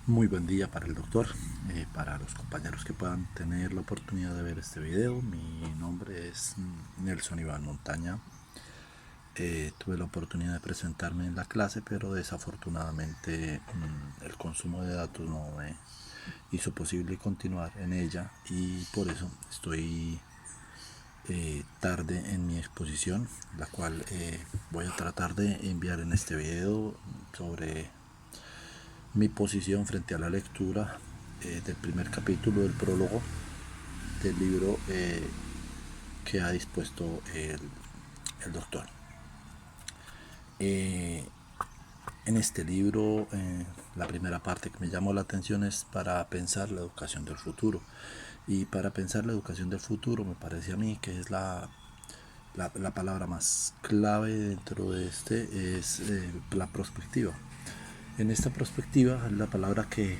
Muy buen día para el doctor, para los compañeros que puedan tener la oportunidad de ver este video. Mi nombre es Nelson Iván Montaña. Tuve la oportunidad de presentarme en la clase, pero desafortunadamente el consumo de datos no me hizo posible continuar en ella y por eso estoy tarde en mi exposición, la cual voy a tratar de enviar en este video sobre mi posición frente a la lectura del primer capítulo del prólogo del libro que ha dispuesto el doctor. En este libro, la primera parte que me llamó la atención es para pensar la educación del futuro. Y para pensar la educación del futuro me parece a mí que es la palabra más clave dentro de este es la perspectiva. En esta perspectiva es la palabra que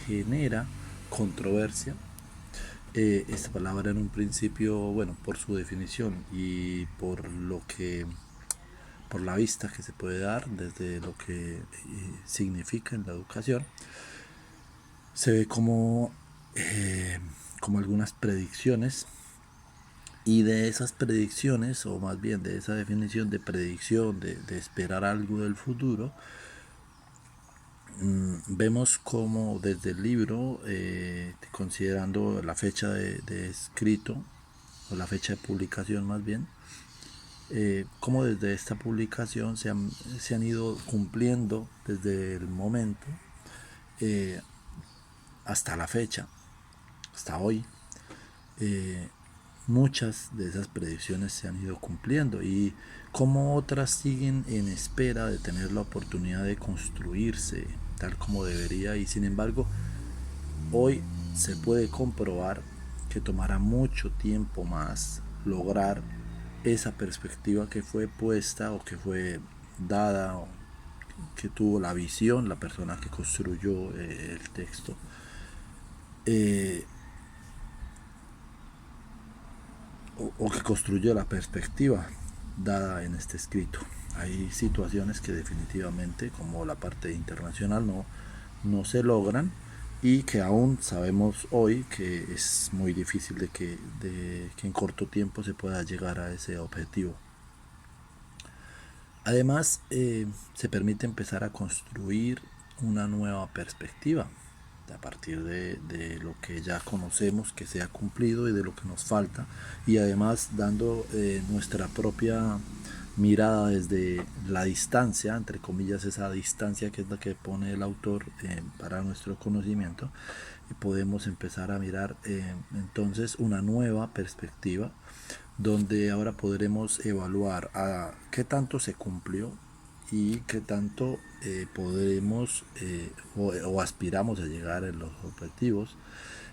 genera controversia. Esta palabra en un principio, bueno, por su definición y por la vista que se puede dar desde lo que significa en la educación, se ve como algunas predicciones, y de esas predicciones, o más bien de esa definición de predicción, de esperar algo del futuro, vemos como desde el libro, considerando la fecha de escrito, o la fecha de publicación más bien, como desde esta publicación se han ido cumpliendo desde el momento hasta la fecha, hasta hoy. Muchas de esas predicciones se han ido cumpliendo y como otras siguen en espera de tener la oportunidad de construirse tal como debería, y sin embargo hoy se puede comprobar que tomará mucho tiempo más lograr esa perspectiva que fue puesta o que fue dada, o que tuvo la visión la persona que construyó el texto, o que construyó la perspectiva dada en este escrito. Hay situaciones que definitivamente, como la parte internacional, no se logran, y que aún sabemos hoy que es muy difícil de que en corto tiempo se pueda llegar a ese objetivo. Además, se permite empezar a construir una nueva perspectiva a partir de lo que ya conocemos que se ha cumplido y de lo que nos falta, y además dando nuestra propia mirada desde la distancia, entre comillas, esa distancia que es la que pone el autor para nuestro conocimiento, y podemos empezar a mirar entonces una nueva perspectiva, donde ahora podremos evaluar a qué tanto se cumplió y qué tanto podremos o aspiramos a llegar en los objetivos.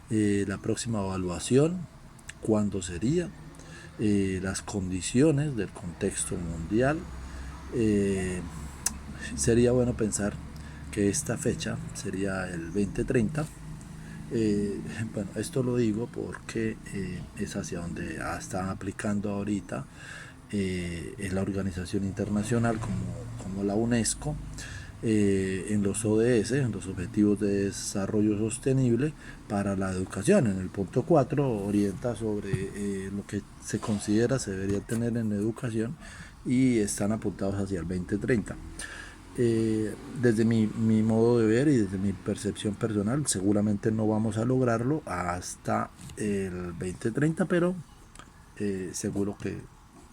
La próxima evaluación, cuándo sería, las condiciones del contexto mundial. Sería bueno pensar que esta fecha sería el 2030. Bueno, esto lo digo porque es hacia donde están aplicando ahorita en la organización internacional como la UNESCO, en los ODS, en los Objetivos de Desarrollo Sostenible para la Educación. En el punto 4 orienta sobre lo que se considera se debería tener en educación, y están apuntados hacia el 2030. Desde mi modo de ver y desde mi percepción personal, seguramente no vamos a lograrlo hasta el 2030, pero seguro que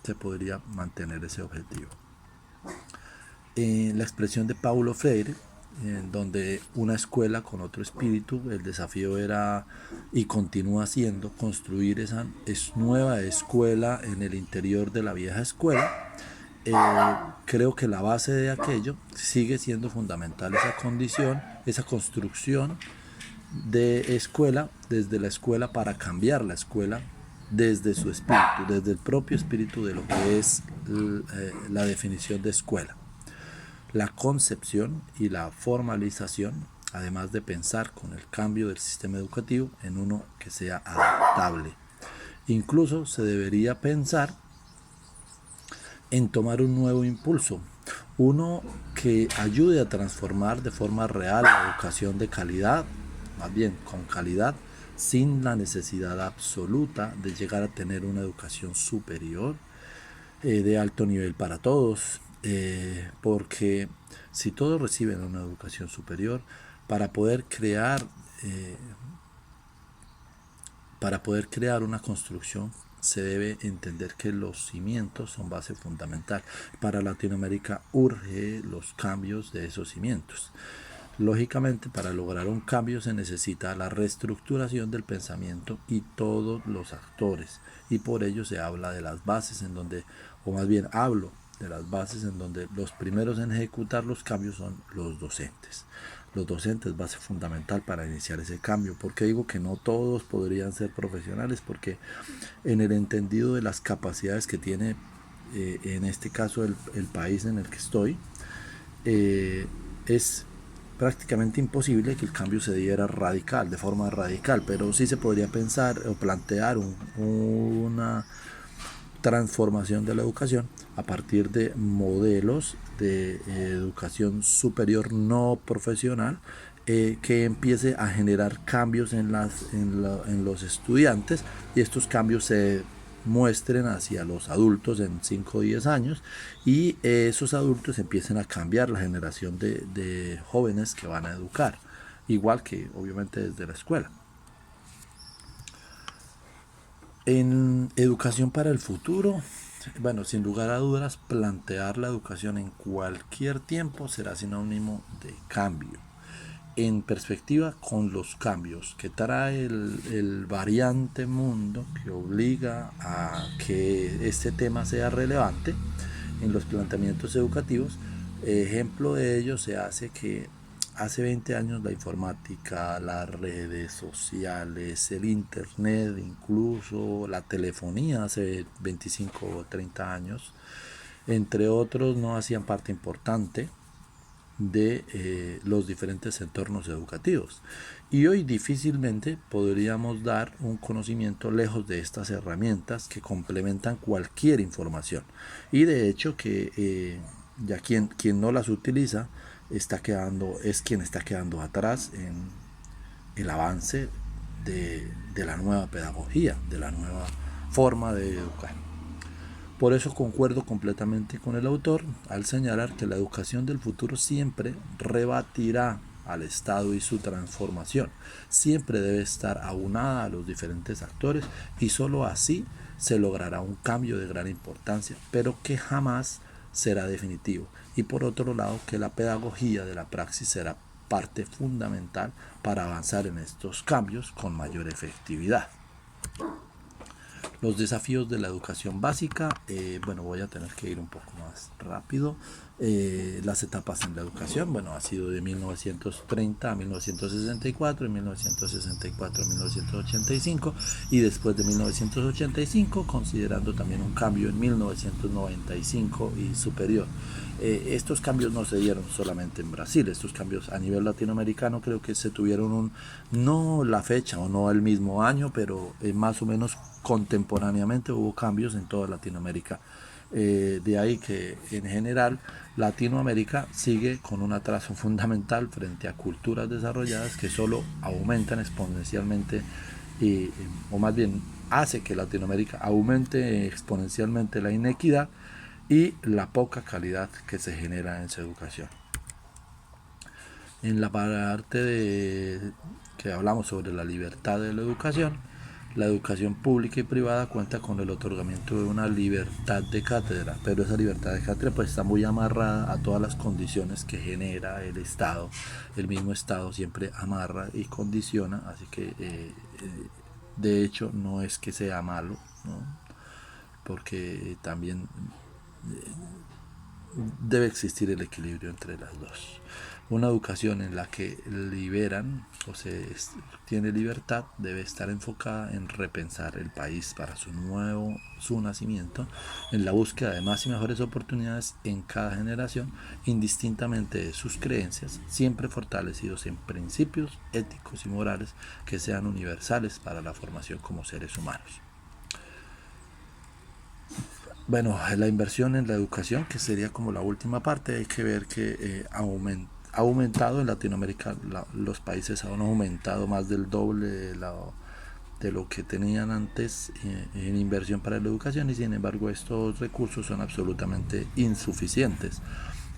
se podría mantener ese objetivo. La expresión de Paulo Freire, en donde una escuela con otro espíritu, el desafío era y continúa siendo construir esa nueva escuela en el interior de la vieja escuela. Creo que la base de aquello sigue siendo fundamental, esa condición, esa construcción de escuela, desde la escuela, para cambiar la escuela desde su espíritu, desde el propio espíritu de lo que es la definición de escuela, la concepción y la formalización, además de pensar con el cambio del sistema educativo en uno que sea adaptable. Incluso se debería pensar en tomar un nuevo impulso, Uno que ayude a transformar de forma real la educación de calidad, más bien con calidad, sin la necesidad absoluta de llegar a tener una educación superior de alto nivel para todos, porque si todos reciben una educación superior, para poder crear eh, para poder crear una construcción se debe entender que los cimientos son base fundamental. Para Latinoamérica urge los cambios de esos cimientos. Lógicamente, para lograr un cambio se necesita la reestructuración del pensamiento y todos los actores. Y por ello se habla de las bases en donde, o más bien hablo de las bases en donde los primeros en ejecutar los cambios son los docentes. Los docentes, base fundamental para iniciar ese cambio. ¿Por qué digo que no todos podrían ser profesionales? Porque en el entendido de las capacidades que tiene, en este caso, el país en el que estoy, es prácticamente imposible que el cambio se diera radical, de forma radical, pero sí se podría pensar o plantear una transformación de la educación a partir de modelos de educación superior no profesional, que empiece a generar cambios en los estudiantes, y estos cambios se muestren hacia los adultos en 5 o 10 años, y esos adultos empiecen a cambiar la generación de jóvenes que van a educar, igual que obviamente desde la escuela. En educación para el futuro, bueno, sin lugar a dudas, plantear la educación en cualquier tiempo será sinónimo de cambio. En perspectiva con los cambios que trae el variante mundo, que obliga a que este tema sea relevante en los planteamientos educativos. Ejemplo de ello se hace que hace 20 años la informática, las redes sociales, el internet, incluso la telefonía hace 25 o 30 años, entre otros, no hacían parte importante de los diferentes entornos educativos. Y hoy difícilmente podríamos dar un conocimiento lejos de estas herramientas que complementan cualquier información. Y de hecho que ya quien no las utiliza es quien está quedando atrás en el avance de la nueva pedagogía, de la nueva forma de educar. Por eso concuerdo completamente con el autor al señalar que la educación del futuro siempre rebatirá al Estado y su transformación. Siempre debe estar aunada a los diferentes actores, y sólo así se logrará un cambio de gran importancia, pero que jamás será definitivo. Y por otro lado, que la pedagogía de la praxis será parte fundamental para avanzar en estos cambios con mayor efectividad. Los desafíos de la educación básica, bueno, voy a tener que ir un poco más rápido. Las etapas en la educación, bueno, ha sido de 1930 a 1964, en 1964 a 1985, y después de 1985, considerando también un cambio en 1995 y superior. Estos cambios no se dieron solamente en Brasil, estos cambios a nivel latinoamericano creo que se tuvieron no la fecha o no el mismo año, pero más o menos contemporáneamente hubo cambios en toda Latinoamérica. De ahí que en general Latinoamérica sigue con un atraso fundamental frente a culturas desarrolladas que solo aumentan exponencialmente, o más bien hace que Latinoamérica aumente exponencialmente la inequidad y la poca calidad que se genera en su educación. En la parte que hablamos sobre la libertad de la educación pública y privada cuenta con el otorgamiento de una libertad de cátedra, pero esa libertad de cátedra pues está muy amarrada a todas las condiciones que genera el Estado. El mismo Estado siempre amarra y condiciona, así que de hecho no es que sea malo, ¿no? Porque también debe existir el equilibrio entre las dos. Una educación en la que liberan o se tiene libertad debe estar enfocada en repensar el país para su nacimiento, en la búsqueda de más y mejores oportunidades en cada generación, indistintamente de sus creencias, siempre fortalecidos en principios éticos y morales que sean universales para la formación como seres humanos. Bueno, la inversión en la educación, que sería como la última parte, hay que ver que ha aumentado en Latinoamérica, los países han aumentado más del doble de lo que tenían antes en inversión para la educación, y sin embargo estos recursos son absolutamente insuficientes.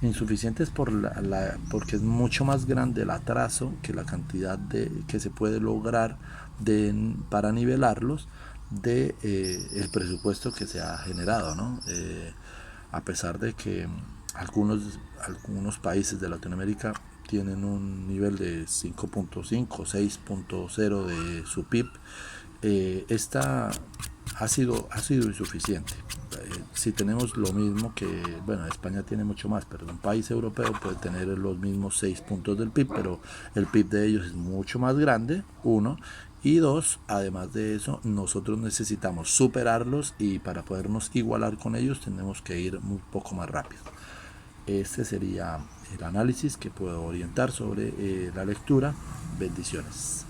Insuficientes porque es mucho más grande el atraso que la cantidad que se puede lograr para nivelarlos de el presupuesto que se ha generado, ¿no? A pesar de que algunos países de Latinoamérica tienen un nivel de 5.5, 6.0 de su PIB, esta ha sido insuficiente. Si tenemos lo mismo que, bueno, España tiene mucho más, pero un país europeo puede tener los mismos 6 puntos del PIB, pero el PIB de ellos es mucho más grande, uno, y dos, además de eso, nosotros necesitamos superarlos, y para podernos igualar con ellos tenemos que ir un poco más rápido. Este sería el análisis que puedo orientar sobre la lectura. Bendiciones.